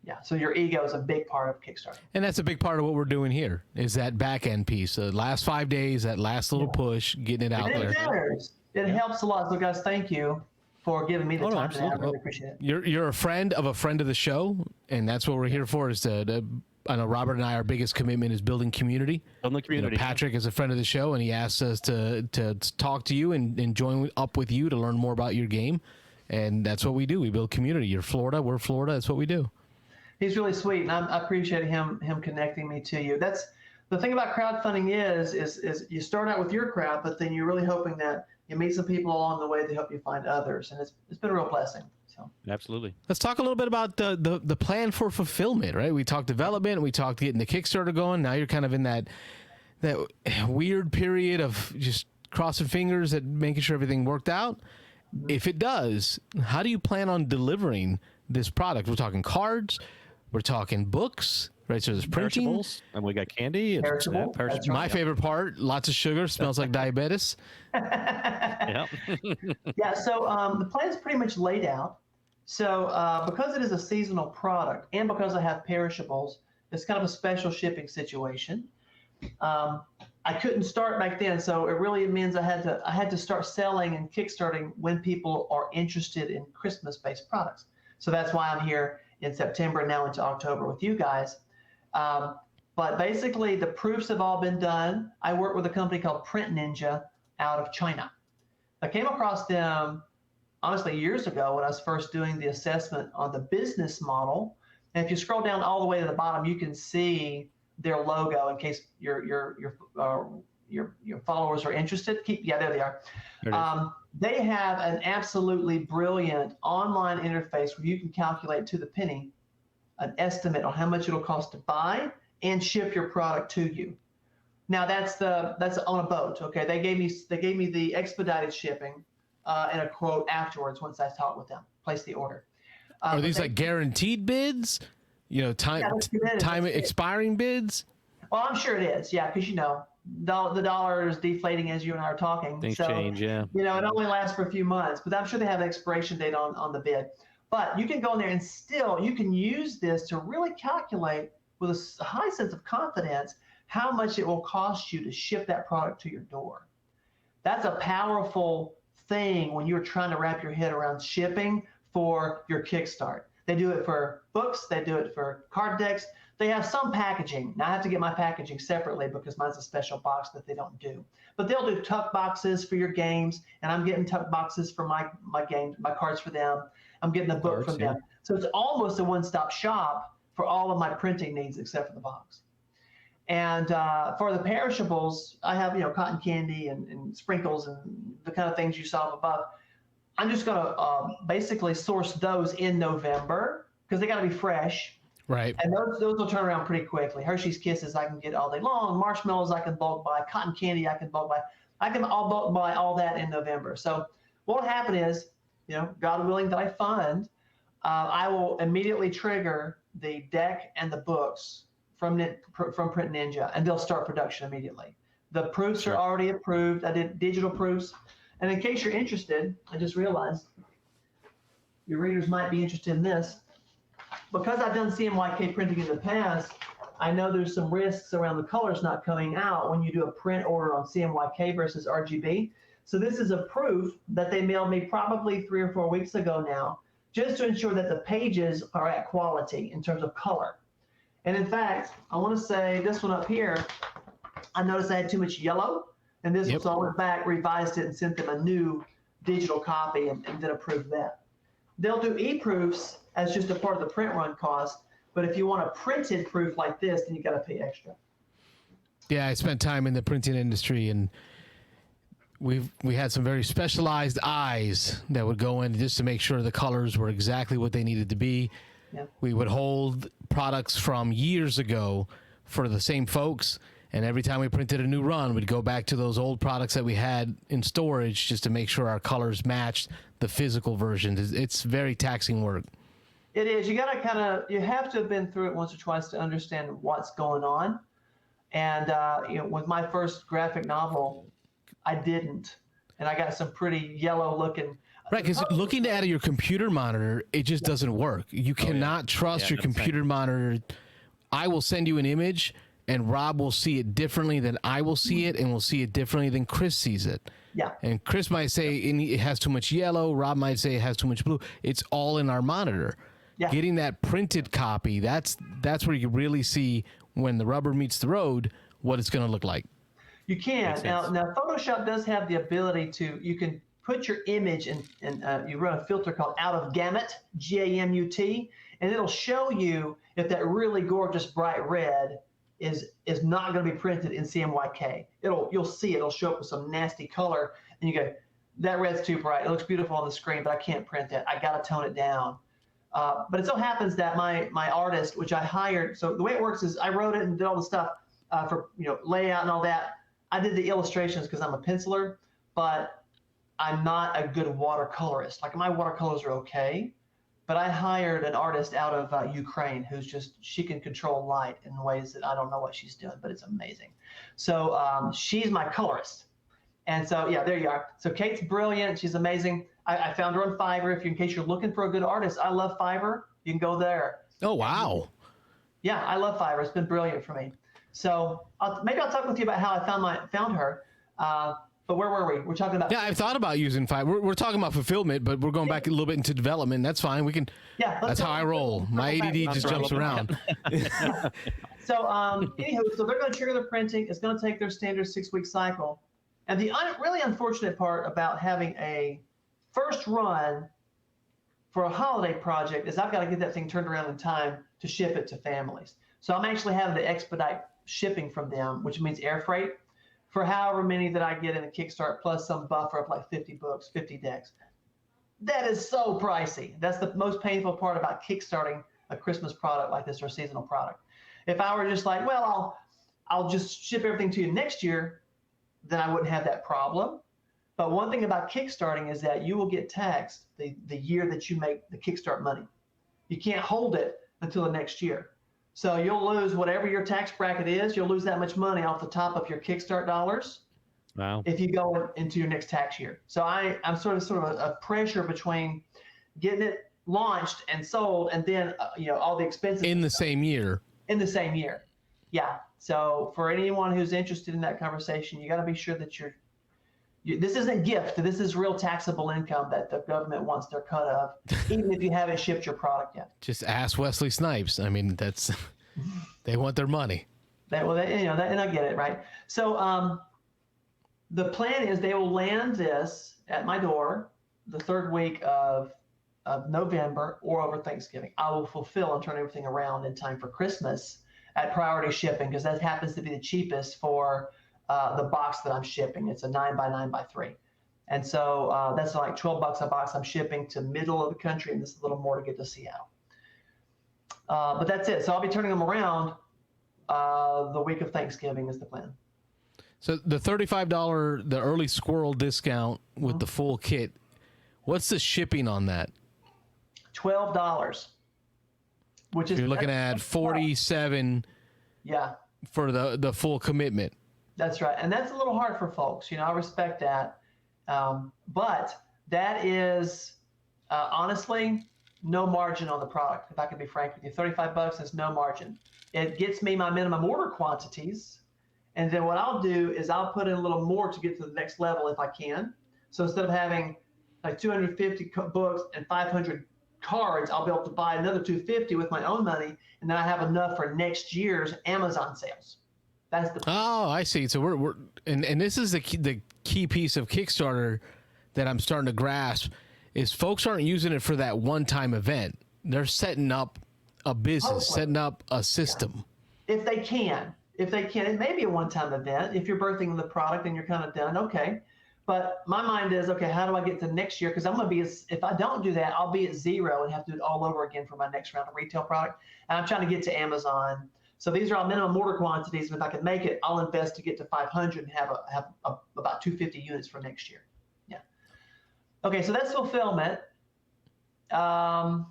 Yeah, so your ego is a big part of Kickstarter. And that's a big part of what we're doing here, is that back end piece. The last 5 days, that last little push, getting it out there. It matters. It helps a lot. So guys, thank you for giving me the time today. I really appreciate it. You're a friend of the show, and that's what we're here for. Is I know Robert and I, our biggest commitment is building community. Building the community. Patrick is a friend of the show, and he asked us to talk to you and join up with you to learn more about your game. And that's what we do. We build community. You're Florida. We're Florida. That's what we do. He's really sweet, and I appreciate him connecting me to you. That's the thing about crowdfunding is you start out with your crowd, but then you're really hoping that you meet some people along the way to help you find others, and it's been a real blessing. So absolutely. Let's talk a little bit about the plan for fulfillment, right? We talked development, we talked getting the Kickstarter going. Now you're kind of in that weird period of just crossing fingers at making sure everything worked out. If it does, how do you plan on delivering this product? We're talking cards, we're talking books, right? So there's printing, perishables, and we got candy. Perishable. Perishables. My favorite part, lots of sugar, smells like diabetes. Yeah. Yeah, so the plan's pretty much laid out. So because it is a seasonal product and because I have perishables, it's kind of a special shipping situation. I couldn't start back then, so it really means I had to start selling and kickstarting when people are interested in Christmas-based products. So that's why I'm here in September and now into October with you guys. But basically, the proofs have all been done. I work with a company called Print Ninja out of China. I came across them, honestly, years ago when I was first doing the assessment on the business model. And if you scroll down all the way to the bottom, you can see their logo in case your followers are interested. There they are. They have an absolutely brilliant online interface where you can calculate to the penny an estimate on how much it'll cost to buy and ship your product to you. Now that's on a boat. Okay, they gave me the expedited shipping and a quote afterwards once I talked with them, placed the order. Are these like guaranteed bids? Time expiring bids? Well, I'm sure it is. Yeah, because the dollar is deflating as you and I are talking. Things change. Yeah. It only lasts for a few months, but I'm sure they have an expiration date on the bid. But you can go in there and still you can use this to really calculate with a high sense of confidence how much it will cost you to ship that product to your door. That's a powerful thing when you're trying to wrap your head around shipping for your Kickstart. They do it for books. They do it for card decks. They have some packaging. Now I have to get my packaging separately because mine's a special box that they don't do. But they'll do tuck boxes for your games, and I'm getting tuck boxes for my games, my cards for them. I'm getting a book from them. So it's almost a one-stop shop for all of my printing needs except for the box. And for the perishables, I have cotton candy and sprinkles and the kind of things you saw above. I'm just going to basically source those in November because they got to be fresh. Right. And those will turn around pretty quickly. Hershey's Kisses I can get all day long. Marshmallows I can bulk buy. Cotton candy I can bulk buy. I can bulk buy all that in November. So what will happen is, God willing that I fund, I will immediately trigger the deck and the books from Print Ninja, and they'll start production immediately. The proofs are already approved. I did digital proofs. And in case you're interested, I just realized your readers might be interested in this. Because I've done CMYK printing in the past, I know there's some risks around the colors not coming out when you do a print order on CMYK versus RGB. So this is a proof that they mailed me probably 3 or 4 weeks ago now, just to ensure that the pages are at quality in terms of color. And in fact, I want to say this one up here, I noticed I had too much yellow, and this was all went back, revised it, and sent them a new digital copy and then approved that. They'll do e-proofs as just a part of the print run cost, but if you want a printed proof like this, then you got to pay extra. Yeah, I spent time in the printing industry, and we had some very specialized eyes that would go in just to make sure the colors were exactly what they needed to be. Yep. We would hold products from years ago for the same folks, and every time we printed a new run, we'd go back to those old products that we had in storage just to make sure our colors matched the physical version. It's very taxing work. It is. You have to have been through it once or twice to understand what's going on. And with my first graphic novel, I didn't, and I got some pretty yellow looking. Right, because looking at your computer monitor, it just doesn't work. You cannot trust your computer monitor. I will send you an image, and Rob will see it differently than I will see it, and will see it differently than Chris sees it. Yeah. And Chris might say it has too much yellow. Rob might say it has too much blue. It's all in our monitor. Yeah. Getting that printed copy, that's where you really see when the rubber meets the road what it's going to look like. You can. Now Photoshop does have the ability you can put your image and you run a filter called out of gamut, GAMUT, and it'll show you if that really gorgeous bright red is not going to be printed in CMYK. You'll see it. It'll show up with some nasty color, and you go, that red's too bright. It looks beautiful on the screen, but I can't print it. I got to tone it down. But it so happens that my artist, which I hired, so the way it works is I wrote it and did all the stuff for layout and all that. I did the illustrations because I'm a penciler, but I'm not a good watercolorist. Like my watercolors are okay, but I hired an artist out of Ukraine she can control light in ways that I don't know what she's doing, but it's amazing. So she's my colorist. And so, yeah, there you are. So Kate's brilliant. She's amazing. I found her on Fiverr. In case you're looking for a good artist, I love Fiverr. You can go there. Oh, wow. Yeah, I love Fiverr. It's been brilliant for me. So maybe I'll talk with you about how I found her. But where were we? We're talking about. Yeah, I've thought about using Fiverr. We're talking about fulfillment, but we're going back a little bit into development. That's fine. We can. Yeah, that's how I roll. My ADD just jumps around. So, anywho, so they're going to trigger the printing. It's going to take their standard 6-week cycle. And the really unfortunate part about having a first run for a holiday project is I've got to get that thing turned around in time to ship it to families. So I'm actually having to expedite shipping from them, which means air freight, for however many that I get in a Kickstart, plus some buffer of like 50 books, 50 decks. That is so pricey. That's the most painful part about kickstarting a Christmas product like this or a seasonal product. If I were just like, well, I'll just ship everything to you next year, then I wouldn't have that problem. But one thing about kickstarting is that you will get taxed the year that you make the Kickstart money. You can't hold it until the next year. So you'll lose whatever your tax bracket is. You'll lose that much money off the top of your Kickstart dollars. Wow. If you go into your next tax year. So I'm sort of a pressure between getting it launched and sold, and then all the expenses in the same year. In the same year, yeah. So for anyone who's interested in that conversation, you got to be sure that this isn't gift. This is real taxable income that the government wants their cut of, even if you haven't shipped your product yet. Just ask Wesley Snipes. I mean, they want their money. And I get it, right? So the plan is they will land this at my door the third week of November or over Thanksgiving. I will fulfill and turn everything around in time for Christmas at priority shipping, because that happens to be the cheapest for the box that I'm shipping. It's a 9x9x3. And so that's like $12 a box I'm shipping to middle of the country, and this is a little more to get to Seattle. But that's it. So I'll be turning them around the week of Thanksgiving is the plan. So the $35, the early squirrel discount with the full kit, what's the shipping on that? $12, which is you're looking at $47. Yeah, for the full commitment. That's right, and that's a little hard for folks. I respect that, but that is honestly no margin on the product. If I can be frank with you, $35 is no margin. It gets me my minimum order quantities, and then what I'll do is I'll put in a little more to get to the next level if I can. So instead of having like 250 books and 500 cards, I'll be able to buy another 250 with my own money, and then I have enough for next year's Amazon sales. That's the plan. Oh, I see. So we're and this is the key piece of Kickstarter that I'm starting to grasp is folks aren't using it for that one-time event. They're setting up a business, setting up a system. Yeah. If they can, it may be a one-time event. If you're birthing the product and you're kind of done, okay. But my mind is, okay, how do I get to next year? Because I'm going to be, if I don't do that, I'll be at zero and have to do it all over again for my next round of retail product. And I'm trying to get to Amazon. So these are all minimum order quantities. And if I can make it, I'll invest to get to 500 and have about 250 units for next year. Yeah. Okay, so that's fulfillment. Yeah,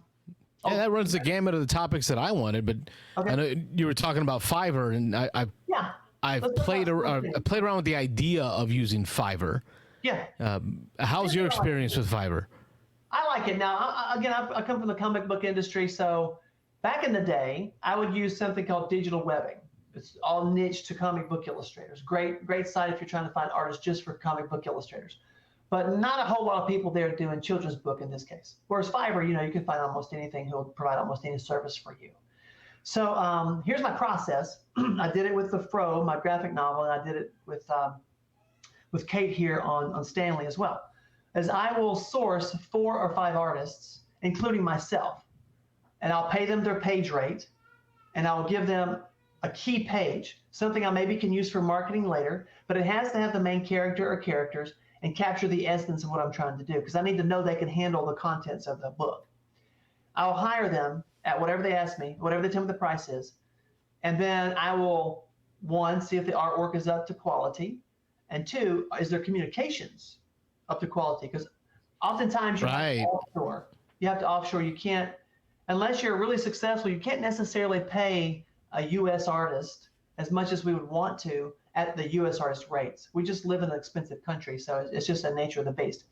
that runs the gamut of the topics that I wanted, but okay. I know you were talking about Fiverr, and I've played around with the idea of using Fiverr. Yeah. How's your experience with Fiverr? I like it. Now, I come from the comic book industry, so back in the day, I would use something called digital webbing. It's all niche to comic book illustrators. Great site if you're trying to find artists just for comic book illustrators. But not a whole lot of people there doing children's book in this case. Whereas Fiverr, you can find almost anything who'll provide almost any service for you. So here's my process. I did it with the Fro, my graphic novel, and I did it with Kate here on Stanley as well. As I will source 4 or 5 artists, including myself, and I'll pay them their page rate, and I'll give them a key page, something I maybe can use for marketing later, but it has to have the main character or characters and capture the essence of what I'm trying to do, because I need to know they can handle the contents of the book. I'll hire them at whatever they ask me, whatever they tell me the price is, and then I will, 1, see if the artwork is up to quality, and 2, is their communications up to quality? Because oftentimes you have to offshore. You have to offshore. You can't, unless you're really successful, you can't necessarily pay a U.S. artist as much as we would want to at the U.S. artist rates. We just live in an expensive country, so it's just the nature of the beast.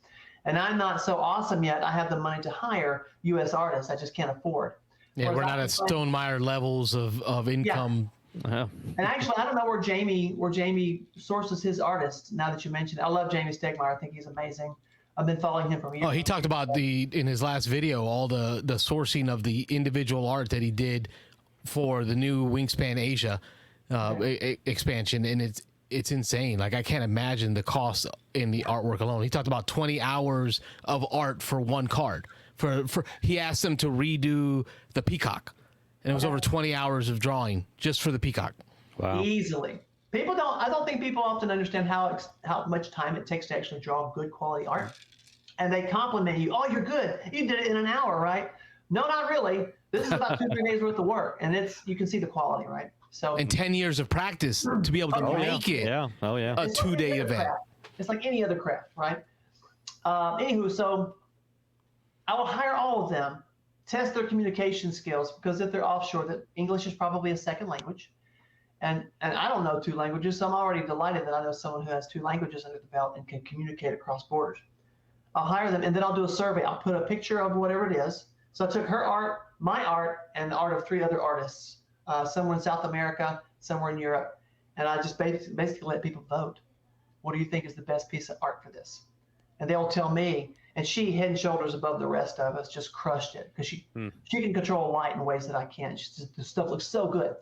And I'm not so awesome yet. I have the money to hire U.S. artists. I just can't afford. Yeah, we're not at Stonemeyer levels of income. Uh-huh. And actually, I don't know where Jamie sources his artists. Now that you mentioned it, I love Jamie Stegmeyer. I think he's amazing. I've been following him for years. Oh, he talked about in his last video all the sourcing of the individual art that he did for the new Wingspan Asia expansion, and it's insane. Like, I can't imagine the cost in the artwork alone. He talked about 20 hours of art for one card. He asked them to redo the peacock, and it was over 20 hours of drawing just for the peacock. Wow. Easily. I don't think people often understand how much time it takes to actually draw good quality art. And they compliment you. Oh, you're good. You did it in an hour, right? No, not really. This is about 2-3 days worth of work, and you can see the quality, right? So, and 10 years of practice to be able to make it. Yeah. Oh, yeah. A 2-day event. It's like any other craft, right? Anywho, so I will hire all of them, test their communication skills, because if they're offshore, that English is probably a second language. And I don't know 2 languages, so I'm already delighted that I know someone who has 2 languages under the belt and can communicate across borders. I'll hire them, and then I'll do a survey. I'll put a picture of whatever it is. So I took her art, my art, and the art of 3 other artists, somewhere in South America, somewhere in Europe. And I just basically let people vote. What do you think is the best piece of art for this? And they'll tell me. And she, head and shoulders above the rest of us, just crushed it, because she can control light in ways that I can't. The stuff looks so good.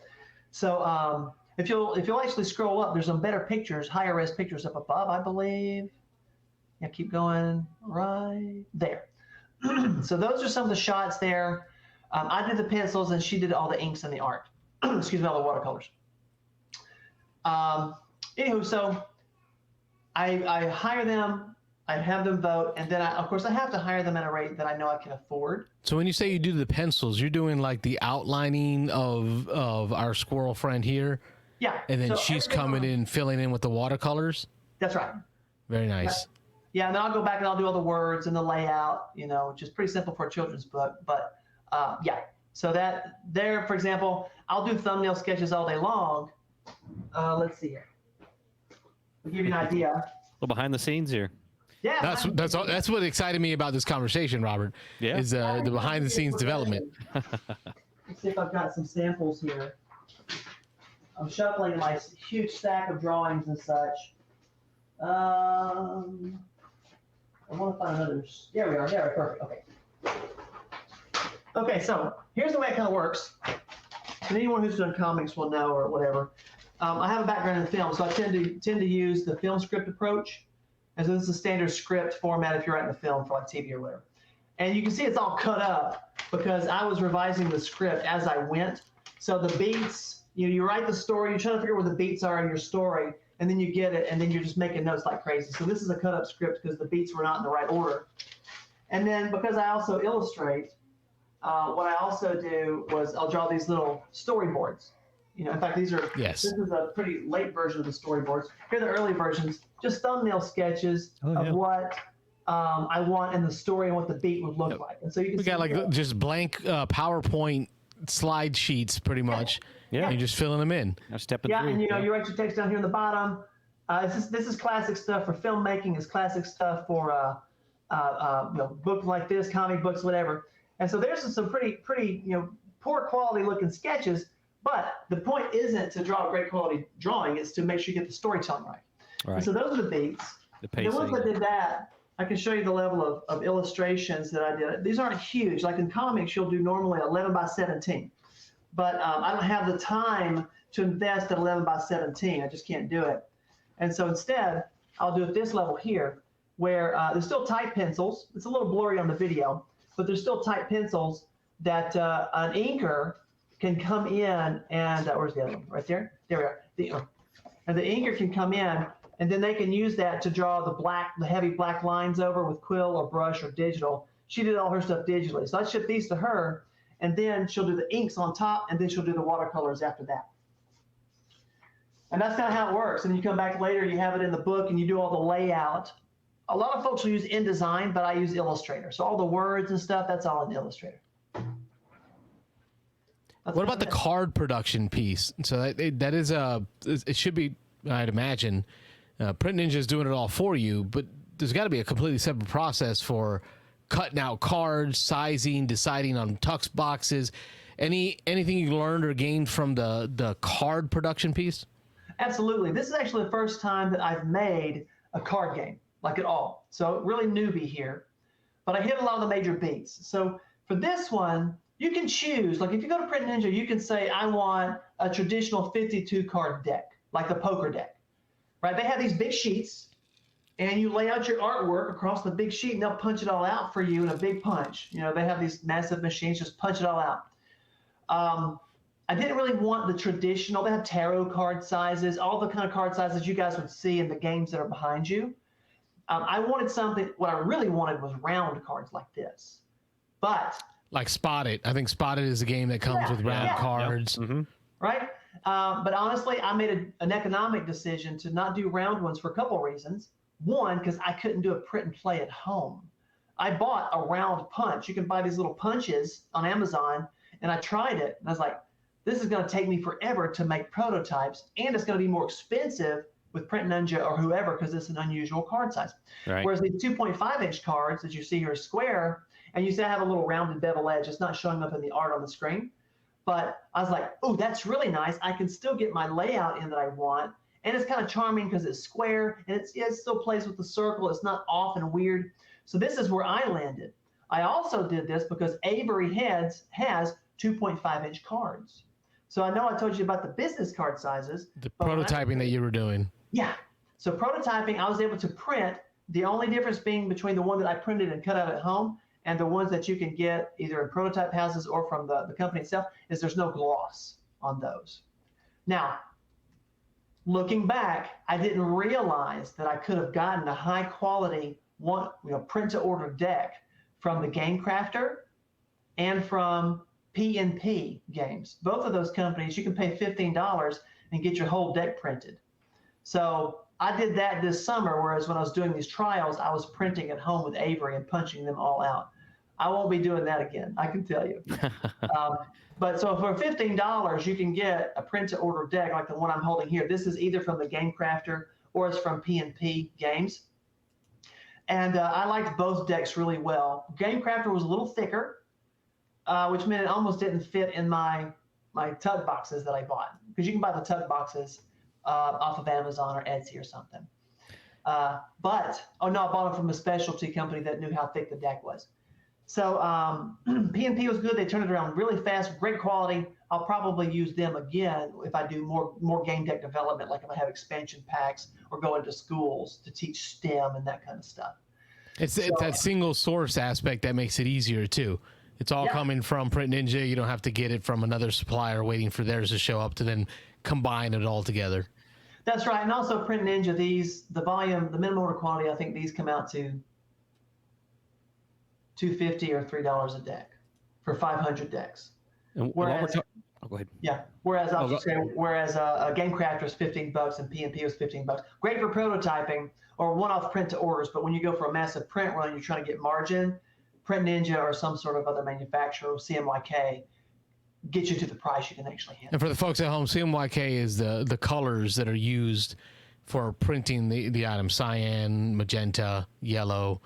So if you'll actually scroll up, there's some better pictures, higher res pictures up above, I believe. Yeah, keep going right there. So those are some of the shots there. I did the pencils, and she did all the inks and the art. Excuse me, all the watercolors. Anywho, so I hire them, I have them vote, and then of course I have to hire them at a rate that I know I can afford. So when you say you do the pencils, you're doing like the outlining of our squirrel friend here? Yeah. And then so she's coming in, filling in with the watercolors? That's right. Very nice. Yeah, and then I'll go back and I'll do all the words and the layout, which is pretty simple for a children's book. But yeah, so that there, for example, I'll do thumbnail sketches all day long. Let's see here. I'll give you an idea. A little behind the scenes here. Yeah, that's what excited me about this conversation, Robert. Yeah. Is the behind the scenes development. Let's see if I've got some samples here. I'm shuffling my huge stack of drawings and such. I want to find another. There we are. There, perfect. Okay. Okay, so here's the way it kind of works. And anyone who's done comics will know, or whatever. I have a background in film, so I tend to use the film script approach. And so this is a standard script format if you're writing a film for like TV or whatever. And you can see it's all cut up because I was revising the script as I went. So the beats, you write the story, you're trying to figure where the beats are in your story, and then you get it, and then you're just making notes like crazy. So this is a cut up script because the beats were not in the right order. And then because I also illustrate, what I also do was I'll draw these little storyboards. In fact, this is a pretty late version of the storyboards. Here are the early versions, just thumbnail sketches of what I want in the story and what the beat would look like. And so you can we got like just blank PowerPoint slide sheets pretty much. Yeah. And you're just filling them in. I'm stepping yeah, through. and you write your text down here in the bottom. This is classic stuff for filmmaking. It's classic stuff for books like this, comic books, whatever. And so there's some pretty poor quality looking sketches. But the point isn't to draw a great quality drawing. It's to make sure you get the storytelling right. And so those are the beats. The pacing. And once I did that, I can show you the level of illustrations that I did. These aren't huge. Like in comics, you'll do normally 11 by 17. But I don't have the time to invest at 11 by 17. I just can't do it. And so instead, I'll do it this level here, where there's still type pencils. It's a little blurry on the video, but there's still type pencils that an inker can come in and where's the other one? Right there? There we are. And the inker can come in, and then they can use that to draw the heavy black lines over with quill or brush or digital. She did all her stuff digitally. So I ship these to her, and then she'll do the inks on top, and then she'll do the watercolors after that. And that's kind of how it works. And you come back later, you have it in the book, and you do all the layout. A lot of folks will use InDesign, but I use Illustrator. So all the words and stuff, that's all in Illustrator. What about the card production piece? So that is it should be, I'd imagine, Print Ninja is doing it all for you, but there's got to be a completely separate process for cutting out cards, sizing, deciding on tux boxes, Anything you learned or gained from the card production piece? Absolutely. This is actually the first time that I've made a card game, like at all. So really newbie here, but I hit a lot of the major beats. So for this one, you can choose, like if you go to Print Ninja, you can say, I want a traditional 52 card deck, like the poker deck, right? They have these big sheets and you lay out your artwork across the big sheet and they'll punch it all out for you in a big punch. You know, they have these massive machines, just punch it all out. I didn't really want the traditional, they have tarot card sizes, all the kind of card sizes you guys would see in the games that are behind you. I wanted something, what I really wanted was round cards like this. But like Spotted. I think Spotted is a game that comes with round cards. Yep. Mm-hmm. Right? But honestly, I made an economic decision to not do round ones for a couple of reasons. One, because I couldn't do a print and play at home. I bought a round punch. You can buy these little punches on Amazon, and I tried it, and I was like, this is going to take me forever to make prototypes, and it's going to be more expensive with Print Ninja or whoever because it's an unusual card size. Right. Whereas these 2.5-inch cards that you see here are square, and you see I have a little rounded bevel edge. It's not showing up in the art on the screen. But I was like, oh, that's really nice. I can still get my layout in that I want. And it's kind of charming because it's square, and it still plays with the circle. It's not off and weird. So this is where I landed. I also did this because Avery has 2.5-inch cards. So I know I told you about the business card sizes. The prototyping that you were doing. Yeah. So prototyping, I was able to print. The only difference being between the one that I printed and cut out at home and the ones that you can get either in prototype houses or from the company itself is there's no gloss on those. Now, looking back, I didn't realize that I could have gotten a high quality print to order deck from the Game Crafter and from P&P Games. Both of those companies, you can pay $15 and get your whole deck printed. So I did that this summer, whereas when I was doing these trials, I was printing at home with Avery and punching them all out. I won't be doing that again, I can tell you. But so for $15, you can get a print-to-order deck like the one I'm holding here. This is either from the Game Crafter or it's from P&P Games. And I liked both decks really well. Game Crafter was a little thicker, which meant it almost didn't fit in my tug boxes that I bought. Because you can buy the tug boxes off of Amazon or Etsy or something. I bought them from a specialty company that knew how thick the deck was. So P&P was good. They turned it around really fast, great quality. I'll probably use them again if I do more game deck development, like if I have expansion packs or go into schools to teach STEM and that kind of stuff. It's that single source aspect that makes it easier too. It's all coming from Print Ninja. You don't have to get it from another supplier waiting for theirs to show up to then combine it all together. That's right. And also Print Ninja, the minimum order quality, I think these come out to $2.50 or $3 a deck for 500 decks. And whereas, go ahead. Yeah. Whereas a Game Crafter is $15 and P&P was $15. Great for prototyping or one-off print to orders, but when you go for a massive print run, you're trying to get margin. Print Ninja or some sort of other manufacturer, CMYK, get you to the price you can actually handle. And for the folks at home, CMYK is the colors that are used for printing the item: cyan, magenta, yellow,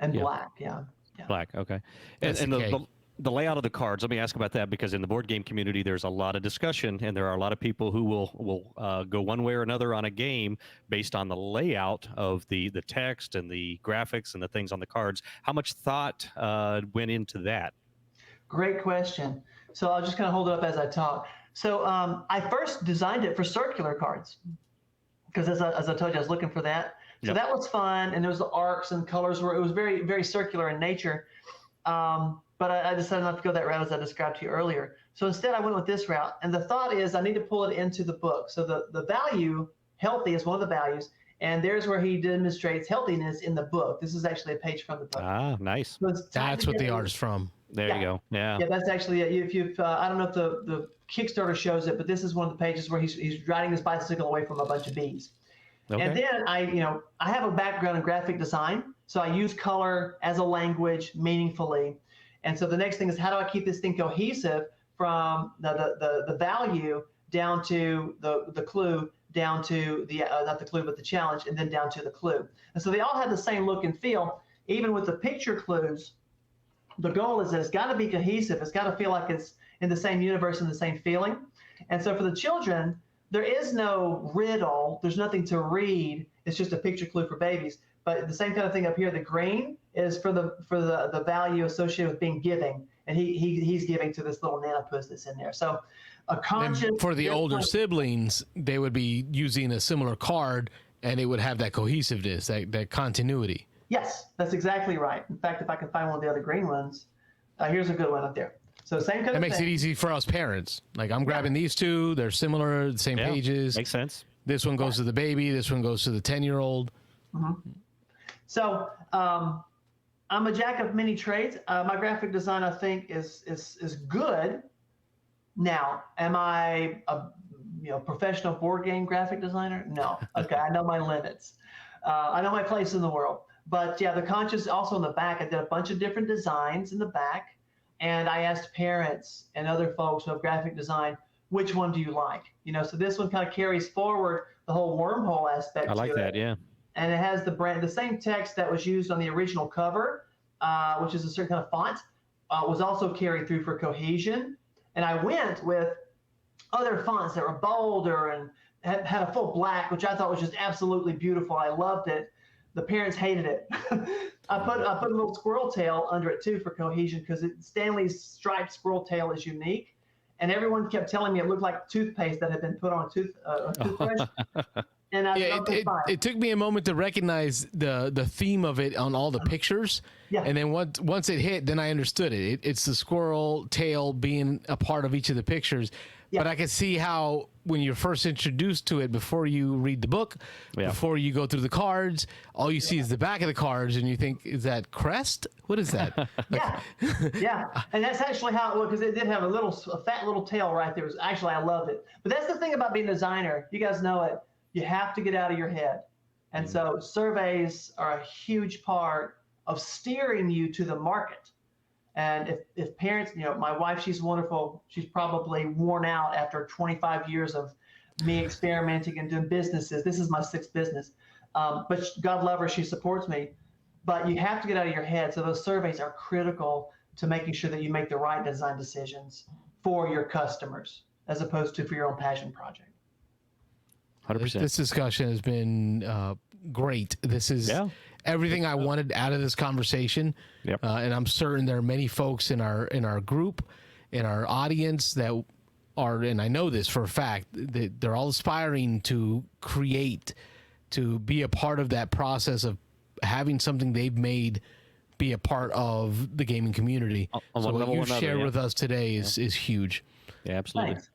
and black. Yeah. Black. Okay. And the layout of the cards. Let me ask about that because in the board game community, there's a lot of discussion, and there are a lot of people who will go one way or another on a game based on the layout of the text and the graphics and the things on the cards. How much thought went into that? Great question. So I'll just kind of hold it up as I talk. So I first designed it for circular cards because as I told you, I was looking for that. So that was fun, and there was the arcs and colors where it was very, very circular in nature. But I decided not to go that route as I described to you earlier. So instead, I went with this route. And the thought is I need to pull it into the book. So the value, healthy, is one of the values. And there's where he demonstrates healthiness in the book. This is actually a page from the book. Ah, nice. So that's what the art is from. There you go. Yeah. Yeah, that's actually it. If you've, I don't know if the Kickstarter shows it, but this is one of the pages where he's riding his bicycle away from a bunch of bees. Okay. And then I have a background in graphic design. So I use color as a language meaningfully. And so the next thing is how do I keep this thing cohesive from the value down to the clue, down to the, not the clue, but the challenge, and then down to the clue. And so they all have the same look and feel, even with the picture clues. the goal is that it's got to be cohesive. It's got to feel like it's in the same universe and the same feeling. And so for the children, there is no riddle. There's nothing to read. It's just a picture clue for babies. But the same kind of thing up here, the green is for the value associated with being giving. And he's giving to this little nanopus that's in there. So a conscious. And for the older siblings, they would be using a similar card, and it would have that cohesiveness, that continuity. Yes, that's exactly right. In fact, if I can find one of the other green ones, here's a good one up there. So same kind of thing. That makes it easy for us parents. Like, I'm grabbing these two. They're similar, the same pages. Makes sense. This one goes to the baby. This one goes to the 10-year-old. Mm-hmm. So I'm a jack of many trades. My graphic design, I think, is good. Now, am I a professional board game graphic designer? No. Okay, I know my limits. I know my place in the world. But yeah, the conscious also in the back. I did a bunch of different designs in the back, and I asked parents and other folks who have graphic design, which one do you like? So this one kind of carries forward the whole wormhole aspect. I like that, yeah. And it has the same text that was used on the original cover, which is a certain kind of font, was also carried through for cohesion. And I went with other fonts that were bolder and had a full black, which I thought was just absolutely beautiful. I loved it. The parents hated it. I put a little squirrel tail under it too for cohesion, because Stanley's striped squirrel tail is unique, and everyone kept telling me it looked like toothpaste that had been put on a toothbrush. And it took me a moment to recognize the theme of it on all the pictures. Yeah. And then once it hit, then I understood it. It's the squirrel tail being a part of each of the pictures. Yeah. But I could see how when you're first introduced to it, before you read the book, before you go through the cards, all you see is the back of the cards, and you think, is that crest? What is that? Yeah. And that's actually how it looked, because it did have a fat little tail right there. I loved it. But that's the thing about being a designer. You guys know it. You have to get out of your head. And so surveys are a huge part of steering you to the market. And if parents, my wife, she's wonderful. She's probably worn out after 25 years of me experimenting and doing businesses. This is my 6th business. But God love her, she supports me. But you have to get out of your head. So those surveys are critical to making sure that you make the right design decisions for your customers, as opposed to for your own passion project. 100%. This discussion has been great. This is everything I wanted out of this conversation. Yep. And I'm certain there are many folks in our group, in our audience that are, and I know this for a fact, that they're all aspiring to create, to be a part of that process of having something they've made be a part of the gaming community. So what you shared with us today is huge. Yeah, absolutely. Thanks.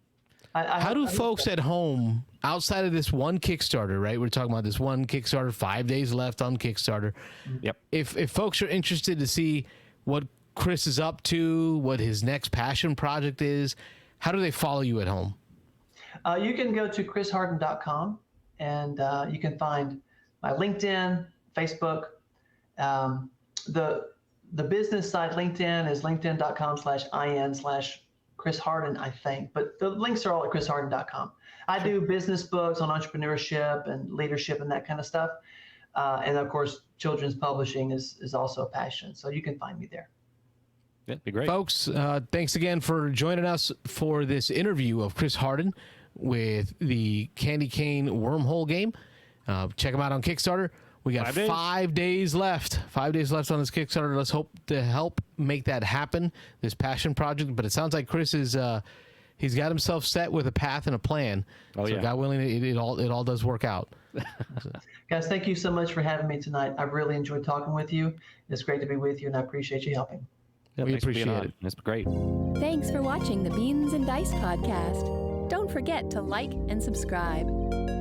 How do folks at home, outside of this one Kickstarter, right? We're talking about this one Kickstarter, 5 days left on Kickstarter. Yep. If folks are interested to see what Chris is up to, what his next passion project is, how do they follow you at home? You can go to chrisharden.com, and you can find my LinkedIn, Facebook. The business side, LinkedIn, is linkedin.com/in/Chris Harden, I think. But the links are all at chrisharden.com. I do business books on entrepreneurship and leadership and that kind of stuff. And of course, children's publishing is also a passion. So you can find me there. Yeah, be great. Folks, thanks again for joining us for this interview of Chris Harden with the Candy Cane Wormhole game. Check them out on Kickstarter. We got 5 days left. 5 days left on this Kickstarter. Let's hope to help make that happen, this passion project. But it sounds like Chris is he's got himself set with a path and a plan. God willing, it all does work out. Guys, thank you so much for having me tonight. I've really enjoyed talking with you. It's great to be with you, and I appreciate you helping. Yeah, we appreciate it. That's great. Thanks for watching the Beans and Dice podcast. Don't forget to like and subscribe.